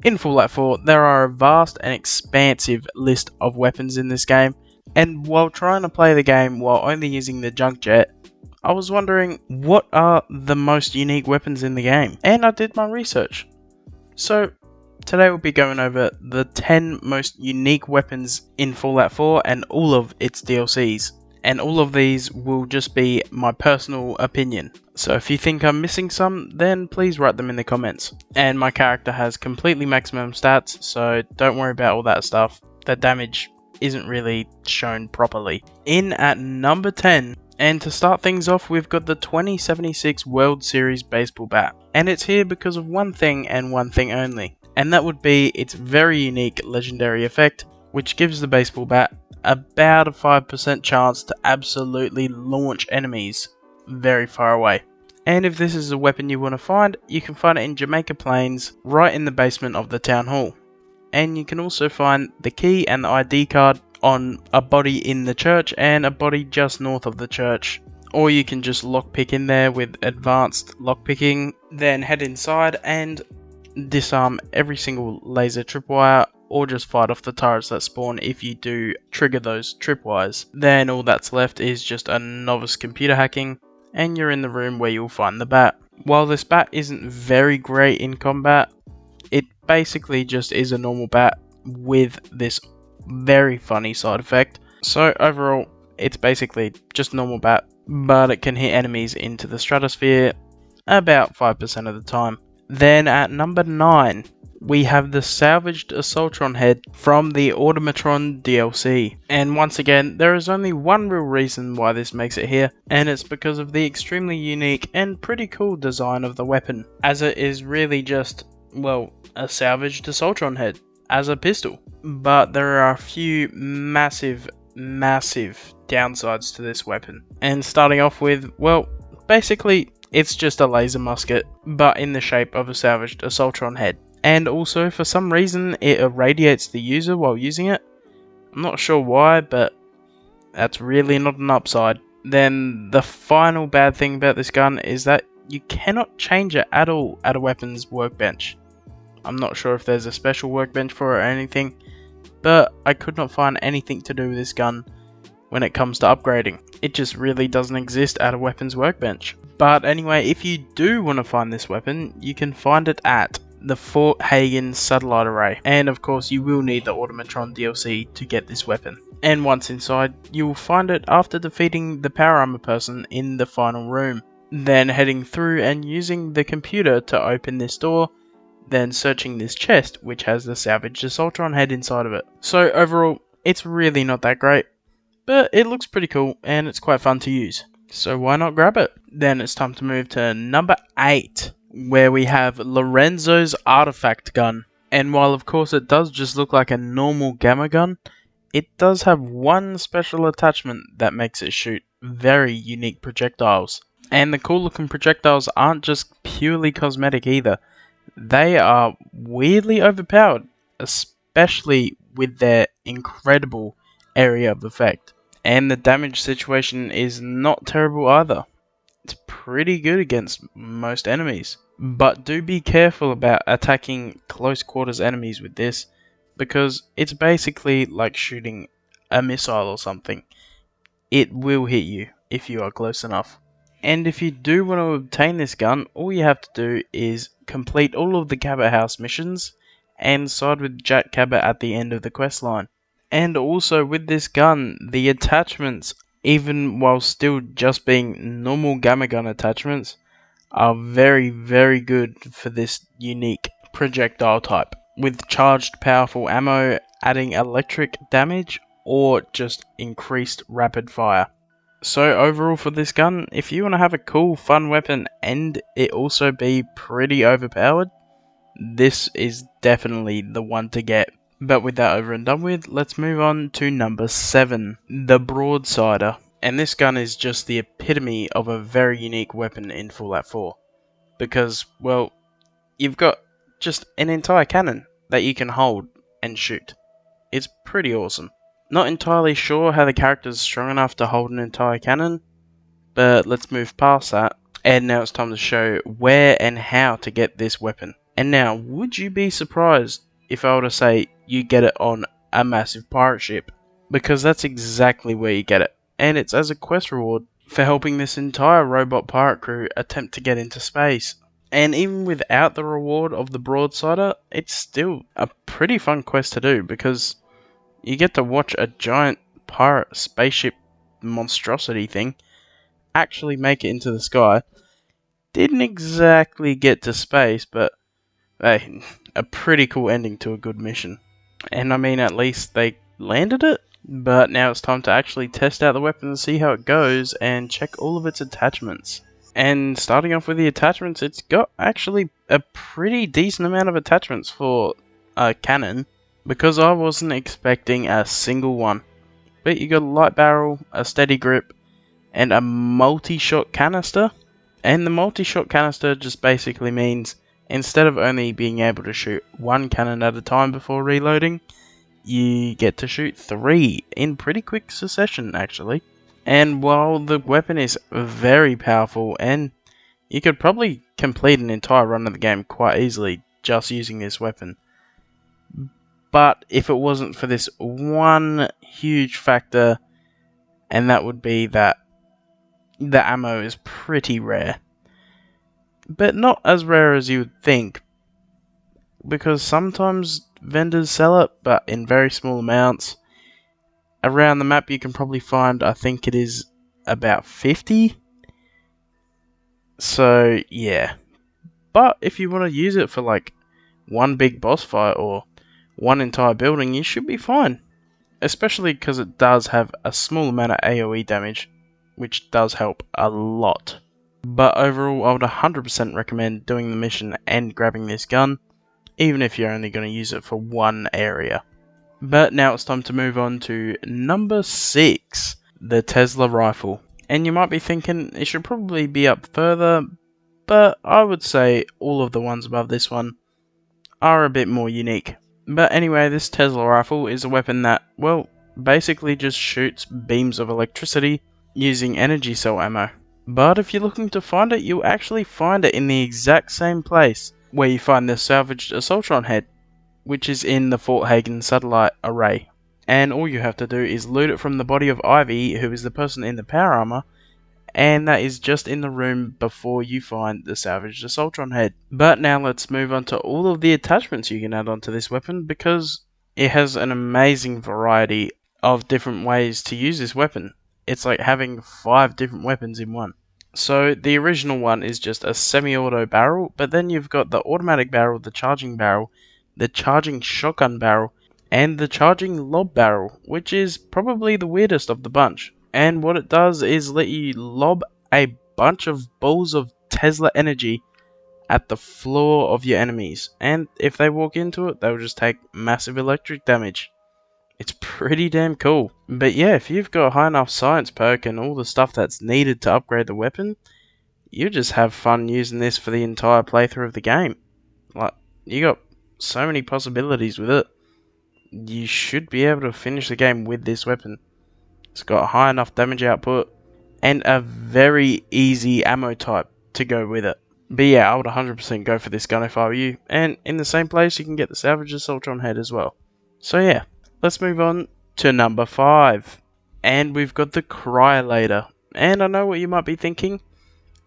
In Fallout 4, there are a vast and expansive list of weapons in this game, and while trying to play the game while only using the junk jet, I was wondering what are the most unique weapons in the game, and I did my research. So today we'll be going over the 10 most unique weapons in Fallout 4 and all of its DLCs. And all of these will just be my personal opinion. So if you think I'm missing some, then please write them in the comments. And my character has completely maximum stats, so don't worry about all that stuff. The damage isn't really shown properly. In at number 10, and to start things off, we've got the 2076 World Series Baseball Bat. And it's here because of one thing and one thing only. And that would be its very unique legendary effect, which gives the baseball bat about a 5% chance to absolutely launch enemies very far away. And if this is a weapon you want to find, you can find it in Jamaica Plains, right in the basement of the town hall. And you can also find the key and the ID card on a body in the church and a body just north of the church. Or you can just lockpick in there with advanced lockpicking, then head inside and disarm every single laser tripwire, or just fight off the turrets that spawn if you do trigger those tripwires. Then all that's left is just a novice computer hacking, and you're in the room where you'll find the bat. While this bat isn't very great in combat, it basically just is a normal bat with this very funny side effect. So overall, it's basically just a normal bat, but it can hit enemies into the stratosphere about 5% of the time. Then at number 9, we have the salvaged Assaultron head from the Automatron DLC. And once again, there is only one real reason why this makes it here, and it's because of the extremely unique and pretty cool design of the weapon, as it is really just, well, a salvaged Assaultron head as a pistol. But there are a few massive downsides to this weapon. And starting off with, well, basically it's just a laser musket, but in the shape of a salvaged Assaultron head. And also, for some reason, it irradiates the user while using it. I'm not sure why, but that's really not an upside. Then the final bad thing about this gun is that you cannot change it at all at a weapons workbench. I'm not sure if there's a special workbench for it or anything, but I could not find anything to do with this gun when it comes to upgrading. It just really doesn't exist at a weapons workbench. But anyway, if you do want to find this weapon, you can find it at the Fort Hagen satellite array. And of course, you will need the Automatron DLC to get this weapon. And once inside, you will find it after defeating the power armor person in the final room. Then heading through and using the computer to open this door, then searching this chest, which has the salvaged Assaultron head inside of it. So overall, it's really not that great, but it looks pretty cool and it's quite fun to use. So why not grab it? Then it's time to move to number 8, where we have Lorenzos Artifact gun. And while of course it does just look like a normal gamma gun, it does have one special attachment that makes it shoot very unique projectiles. And the cool looking projectiles aren't just purely cosmetic either. They are weirdly overpowered, especially with their incredible area of effect. And the damage situation is not terrible either. It's pretty good against most enemies. But do be careful about attacking close quarters enemies with this, because it's basically like shooting a missile or something. It will hit you if you are close enough. And if you do want to obtain this gun, all you have to do is complete all of the Cabot House missions and side with Jack Cabot at the end of the quest line. And also with this gun, the attachments, even while still just being normal gamma gun attachments, are very good for this unique projectile type, with charged powerful ammo adding electric damage or just increased rapid fire. So overall for this gun, if you want to have a cool fun weapon and it also be pretty overpowered, this is definitely the one to get. But with that over and done with, let's move on to number 7, the Broadsider. And this gun is just the epitome of a very unique weapon in Fallout 4. Because, well, you've got just an entire cannon that you can hold and shoot. It's pretty awesome. Not entirely sure how the character is strong enough to hold an entire cannon, but let's move past that. And now it's time to show where and how to get this weapon. And now, would you be surprised if I were to say you get it on a massive pirate ship? Because that's exactly where you get it, and it's as a quest reward for helping this entire robot pirate crew attempt to get into space. And even without the reward of the Broadsider, it's still a pretty fun quest to do, because you get to watch a giant pirate spaceship monstrosity thing actually make it into the sky. Didn't exactly get to space, but hey, a pretty cool ending to a good mission. And I mean, at least they landed it. But now it's time to actually test out the weapon and see how it goes and check all of its attachments. And starting off with the attachments, it's got actually a pretty decent amount of attachments for a cannon, because I wasn't expecting a single one. But you got a light barrel, a steady grip, and a multi-shot canister. And the multi-shot canister just basically means instead of only being able to shoot one cannon at a time before reloading, you get to shoot 3 in pretty quick succession, actually. And while the weapon is very powerful, and you could probably complete an entire run of the game quite easily just using this weapon, but if it wasn't for this one huge factor, and that would be that the ammo is pretty rare. But not as rare as you would think, because sometimes vendors sell it, but in very small amounts. Around the map you can probably find, I think it is about 50. So yeah. But if you want to use it for like one big boss fight or one entire building, you should be fine. Especially because it does have a small amount of AoE damage, which does help a lot. But overall, I would 100% recommend doing the mission and grabbing this gun, even if you're only going to use it for one area. But now it's time to move on to number 6, the Tesla rifle. And you might be thinking it should probably be up further, but I would say all of the ones above this one are a bit more unique. But anyway, this Tesla rifle is a weapon that, well, basically just shoots beams of electricity using energy cell ammo. But if you're looking to find it, you'll actually find it in the exact same place where you find the salvaged Assaultron head, which is in the Fort Hagen satellite array. And all you have to do is loot it from the body of Ivy, who is the person in the power armor, and that is just in the room before you find the salvaged Assaultron head. But now let's move on to all of the attachments you can add onto this weapon, because it has an amazing variety of different ways to use this weapon. It's like having 5 different weapons in one. So the original one is just a semi-auto barrel, but then you've got the automatic barrel, the charging shotgun barrel, and the charging lob barrel, which is probably the weirdest of the bunch. And what it does is let you lob a bunch of balls of Tesla energy at the floor of your enemies, and if they walk into it, they'll just take massive electric damage. It's pretty damn cool. But yeah, if you've got a high enough science perk and all the stuff that's needed to upgrade the weapon, you just have fun using this for the entire playthrough of the game. Like, you got so many possibilities with it. You should be able to finish the game with this weapon. It's got a high enough damage output and a very easy ammo type to go with it. But yeah, I would 100% go for this gun if I were you. And in the same place, you can get the salvaged Assaultron head as well. So yeah, let's move on to number 5. And we've got the Cryolator. And I know what you might be thinking.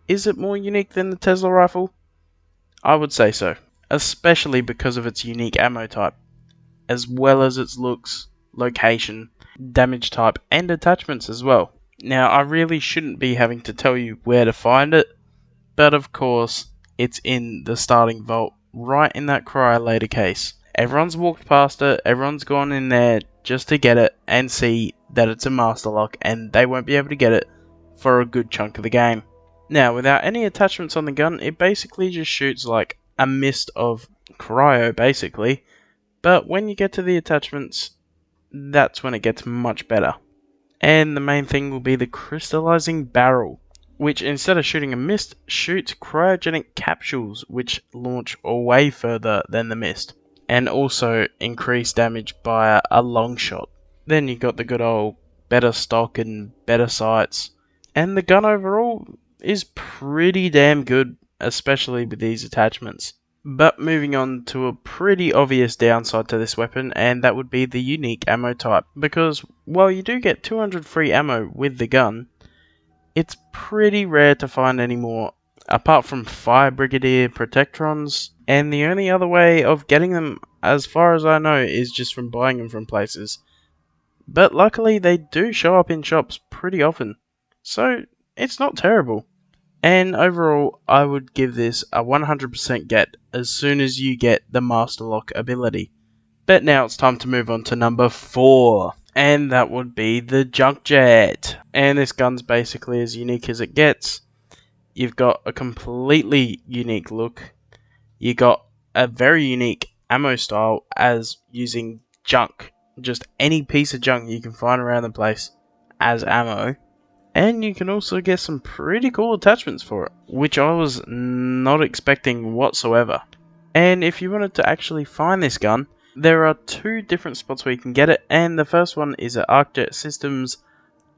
Is it more unique than the Tesla rifle? I would say so. Especially because of its unique ammo type, as well as its looks, location, damage type, and attachments as well. Now, I really shouldn't be having to tell you where to find it, but of course, it's in the starting vault, right in that Cryolator case. Everyone's walked past it, everyone's gone in there just to get it and see that it's a master lock, and they won't be able to get it for a good chunk of the game. Now, without any attachments on the gun, it basically just shoots like a mist of cryo, basically. But when you get to the attachments, that's when it gets much better. And the main thing will be the crystallizing barrel, which instead of shooting a mist, shoots cryogenic capsules, which launch way further than the mist, and also increase damage by a long shot. Then you got the good old better stock and better sights, and the gun overall is pretty damn good, especially with these attachments. But moving on to a pretty obvious downside to this weapon, and that would be the unique ammo type. Because while you do get 200 free ammo with the gun, it's pretty rare to find any more, apart from Fire Brigadier Protectrons, and the only other way of getting them, as far as I know, is just from buying them from places. But luckily they do show up in shops pretty often, so it's not terrible. And overall, I would give this a 100% get as soon as you get the Master Lock ability. But now it's time to move on to number 4, and that would be the Junk Jet. And this gun's basically as unique as it gets. You've got a completely unique look. You got a very unique ammo style as using junk. Just any piece of junk you can find around the place as ammo. And you can also get some pretty cool attachments for it, which I was not expecting whatsoever. And if you wanted to actually find this gun, there are 2 different spots where you can get it, and the first one is at ArcJet Systems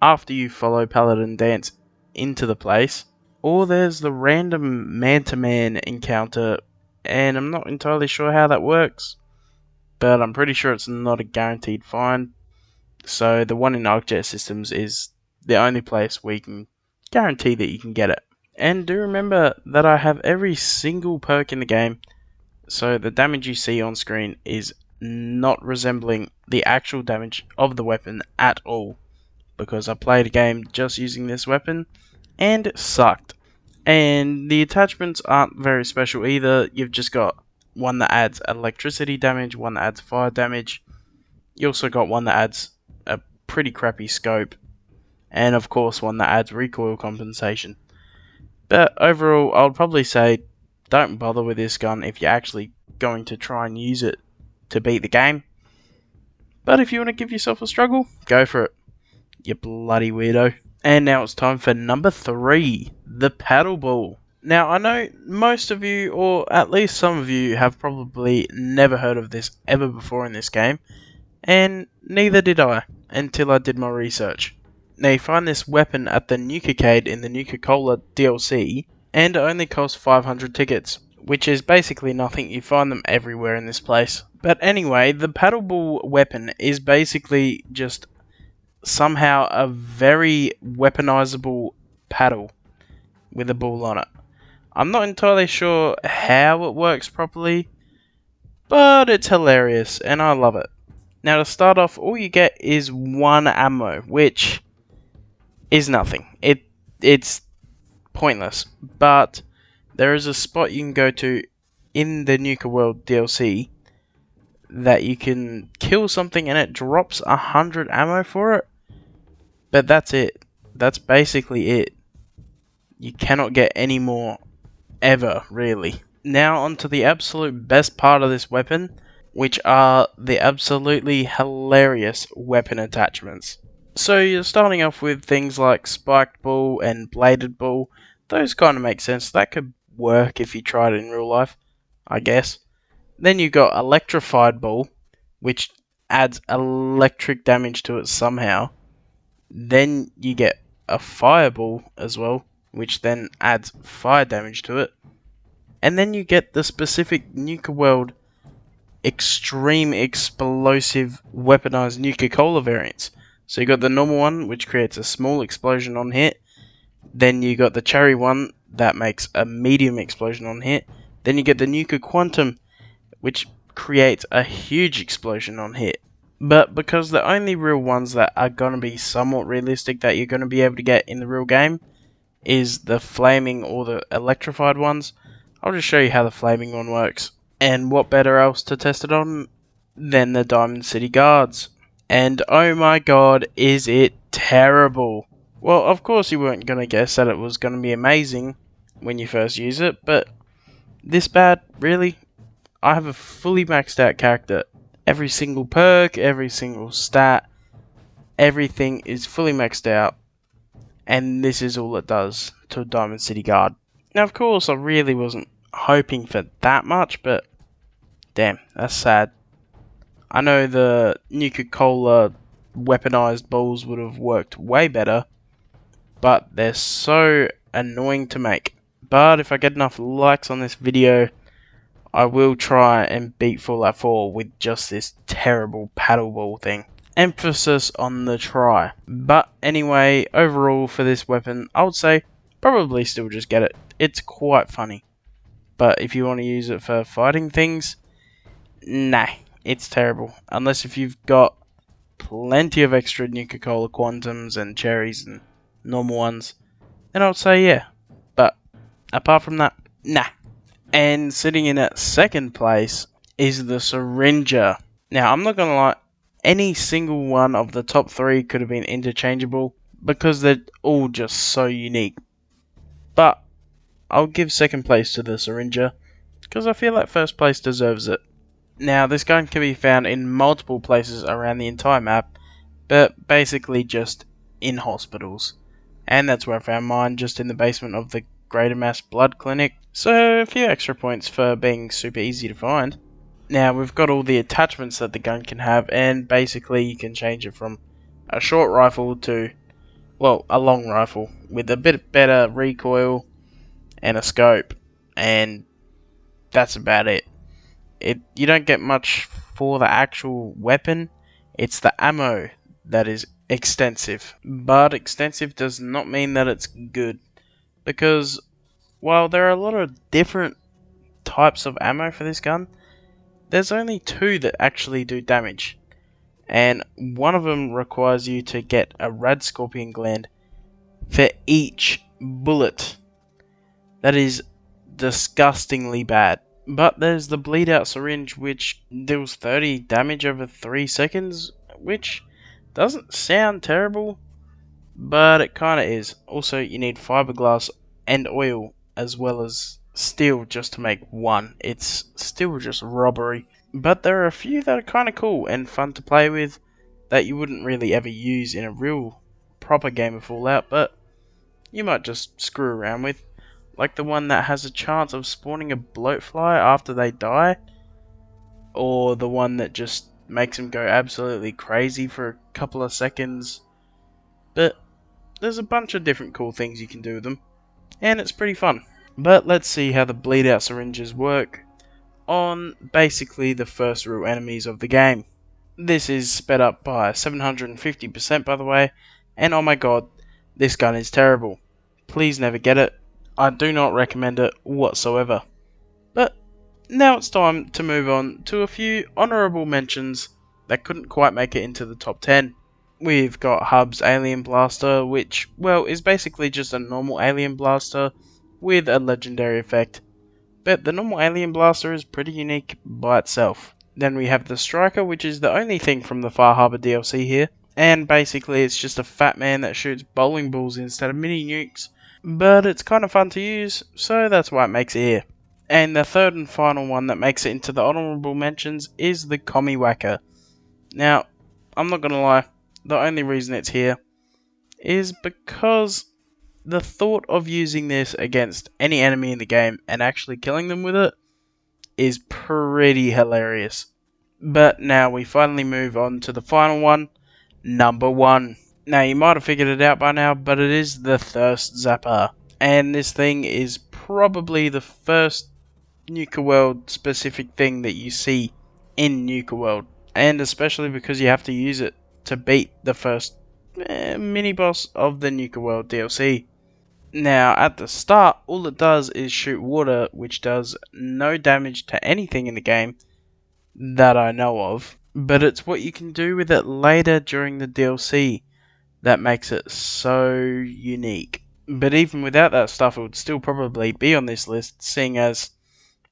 after you follow Paladin Dance into the place, or there's the random man-to-man encounter, and I'm not entirely sure how that works, but I'm pretty sure it's not a guaranteed find, so the one in ArcJet Systems is the only place where you can guarantee that you can get it. And do remember that I have every single perk in the game, so the damage you see on screen is not resembling the actual damage of the weapon at all, because I played a game just using this weapon and it sucked. And the attachments aren't very special either. You've just got one that adds electricity damage, one that adds fire damage. You also got one that adds a pretty crappy scope, and of course one that adds recoil compensation. But overall, I would probably say don't bother with this gun if you're actually going to try and use it to beat the game. But if you want to give yourself a struggle, go for it, you bloody weirdo. And now it's time for number 3, the paddle ball. Now I know most of you, or at least some of you, have probably never heard of this ever before in this game, and neither did I until I did my research. Now you find this weapon at the Nuke-Arcade in the Nuka-Cola DLC, and it only costs 500 tickets, which is basically nothing. You find them everywhere in this place. But anyway, the paddle ball weapon is basically just somehow a very weaponizable paddle with a ball on it. I'm not entirely sure how it works properly, but it's hilarious and I love it. Now to start off, all you get is 1 ammo, which is nothing. It's pointless, but there is a spot you can go to in the Nuka World DLC that you can kill something and it drops 100 ammo for it. But that's it. That's basically it. You cannot get any more ever, really. Now onto the absolute best part of this weapon, which are the absolutely hilarious weapon attachments. So you're starting off with things like spiked ball and bladed ball. Those kind of make sense. That could work if you tried it in real life, I guess. Then you got electrified ball, which adds electric damage to it somehow. Then you get a fireball as well, which then adds fire damage to it. And then you get the specific Nuka World extreme explosive weaponized Nuka-Cola variants. So you got the normal one, which creates a small explosion on hit. Then you got the cherry one that makes a medium explosion on hit. Then you get the Nuka Quantum, which creates a huge explosion on hit. But because the only real ones that are going to be somewhat realistic that you're going to be able to get in the real game is the flaming or the electrified ones, I'll just show you how the flaming one works. And what better else to test it on than the Diamond City Guards. And oh my god, is it terrible. Well, of course you weren't going to guess that it was going to be amazing when you first use it, but this bad, really? I have a fully maxed out character. Every single perk, every single stat, everything is fully maxed out, and this is all it does to a Diamond City Guard. Now, of course, I really wasn't hoping for that much, but damn, that's sad. I know the Nuka-Cola weaponized balls would have worked way better, but they're so annoying to make. But if I get enough likes on this video, I will try and beat Fallout 4 with just this terrible paddleball thing. Emphasis on the try. But anyway, overall for this weapon, I would say probably still just get it. It's quite funny. But if you want to use it for fighting things, nah, it's terrible. Unless if you've got plenty of extra Nuka-Cola Quantums and cherries and normal ones, then I would say yeah. But apart from that, nah. And sitting in at second place is the Syringe. Now, I'm not going to lie, any single one of the top three could have been interchangeable because they're all just so unique. But I'll give second place to the Syringe because I feel like first place deserves it. Now, this gun can be found in multiple places around the entire map, but basically just in hospitals. And that's where I found mine, just in the basement of the Greater Mass Blood Clinic, so a few extra points for being super easy to find. Now we've got all the attachments that the gun can have, and basically you can change it from a short rifle to, well, a long rifle with a bit better recoil and a scope, and that's about it. You don't get much for the actual weapon, it's the ammo that is extensive. But extensive does not mean that it's good, because while there are a lot of different types of ammo for this gun, there's only two that actually do damage, and one of them requires you to get a rad scorpion gland for each bullet. That is disgustingly bad. But there's the bleed out syringe, which deals 30 damage over 3 seconds, which doesn't sound terrible, but it kinda is. Also, you need fiberglass and oil as well as steel just to make one. It's still just robbery. But there are a few that are kinda cool and fun to play with that you wouldn't really ever use in a real proper game of Fallout, but you might just screw around with. Like the one that has a chance of spawning a bloatfly after they die, or the one that just makes them go absolutely crazy for a couple of seconds. But there's a bunch of different cool things you can do with them, and it's pretty fun. But let's see how the bleed out syringes work on basically the first real enemies of the game. This is sped up by 750% by the way, and oh my god, this gun is terrible. Please never get it. I do not recommend it whatsoever. But now it's time to move on to a few honourable mentions that couldn't quite make it into the top 10. We've got Hub's Alien Blaster, which, well, is basically just a normal Alien Blaster with a legendary effect. But the normal Alien Blaster is pretty unique by itself. Then we have the Striker, which is the only thing from the Far Harbor DLC here. And basically it's just a fat man that shoots bowling balls instead of mini nukes. But it's kind of fun to use, so that's why it makes it here. And the third and final one that makes it into the honourable mentions is the Commie Whacker. Now, I'm not gonna lie, the only reason it's here is because the thought of using this against any enemy in the game and actually killing them with it is pretty hilarious. But now we finally move on to the final one, number 1. Now, you might have figured it out by now, but it is the Thirst Zapper. And this thing is probably the first Nuka World specific thing that you see in Nuka World. And especially because you have to use it to beat the first mini-boss of the Nuka World DLC. Now, at the start, all it does is shoot water, which does no damage to anything in the game that I know of. But it's what you can do with it later during the DLC that makes it so unique. But even without that stuff, it would still probably be on this list, seeing as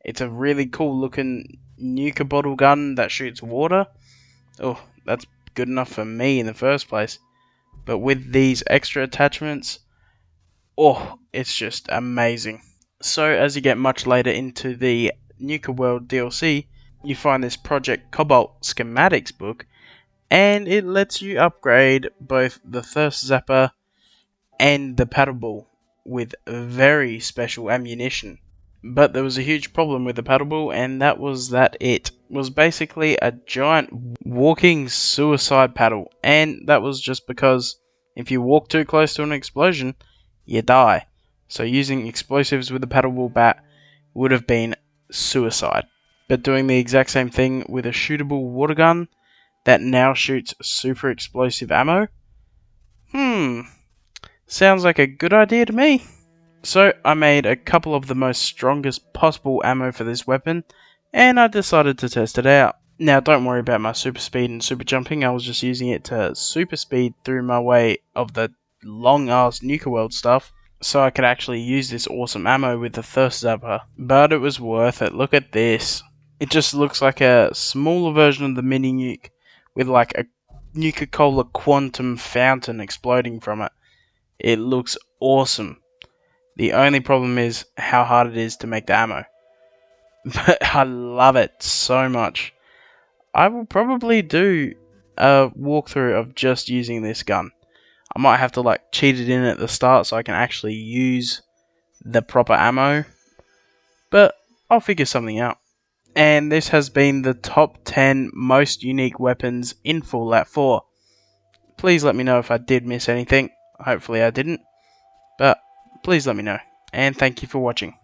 it's a really cool looking Nuka bottle gun that shoots water. Oh, that's good enough for me in the first place. But with these extra attachments, oh, it's just amazing. So as you get much later into the Nuka World DLC, you find this Project Cobalt schematics book, and it lets you upgrade both the Thirst Zapper and the paddleball with very special ammunition. But there was a huge problem with the paddleball, and that was that it was basically a giant walking suicide paddle. And that was just because if you walk too close to an explosion, you die. So using explosives with the paddleball bat would have been suicide, but doing the exact same thing with a shootable water gun that now shoots super explosive ammo? Sounds like a good idea to me. So I made a couple of the most strongest possible ammo for this weapon, and I decided to test it out. Now don't worry about my super speed and super jumping, I was just using it to super speed through my way of the long ass Nuka World stuff, so I could actually use this awesome ammo with the Thirst Zapper. But it was worth it. Look at this. It just looks like a smaller version of the mini nuke, with like a Nuka-Cola quantum fountain exploding from it. It looks awesome. The only problem is how hard it is to make the ammo. But I love it so much. I will probably do a walkthrough of just using this gun. I might have to like cheat it in at the start so I can actually use the proper ammo, but I'll figure something out. And this has been the top 10 most unique weapons in Fallout 4. Please let me know if I did miss anything. Hopefully I didn't, but please let me know. And thank you for watching.